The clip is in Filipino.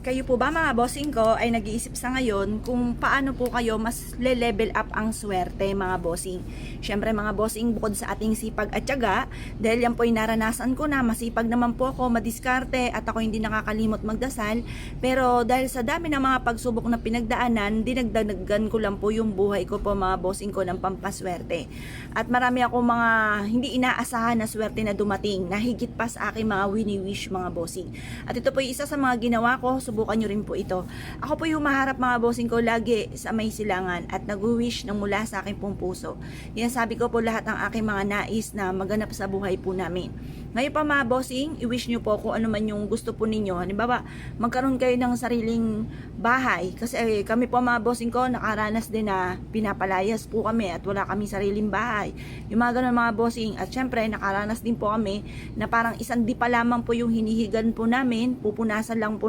Kayo po ba mga bossing ko ay nag-iisip sa ngayon kung paano po kayo mas le-level up ang swerte mga bossing? Syempre mga bossing, bukod sa ating sipag at tiyaga, dahil yan po ay naranasan ko na masipag naman po ako, madiskarte at ako hindi nakakalimot magdasal. Pero dahil sa dami ng mga pagsubok na pinagdaanan, dinagdagan ko lang po yung buhay ko po mga bossing ko ng pampaswerte. At marami ako mga hindi inaasahan na swerte na dumating na higit pa sa aking mga wini-wish mga bossing. At ito po yung isa sa mga ginawa ko, subukan nyo rin po ito. Ako po yung maharap mga bossing ko lagi sa may silangan at nag-wish ng mula sa aking pong puso. Yan sabi ko po lahat ng aking mga nais na maganap sa buhay po namin. Ngayon pa mga bossing, i-wish nyo po kung ano man yung gusto po ninyo. Halimbawa, magkaroon kayo ng sariling bahay. Kasi kami po mga bossing ko, nakaranas din na pinapalayas po kami at wala kami sariling bahay. Yung mga ganun mga bossing. At syempre, nakaranas din po kami na parang isang di pa lamang po yung hinihigan po namin, pupunasan lang po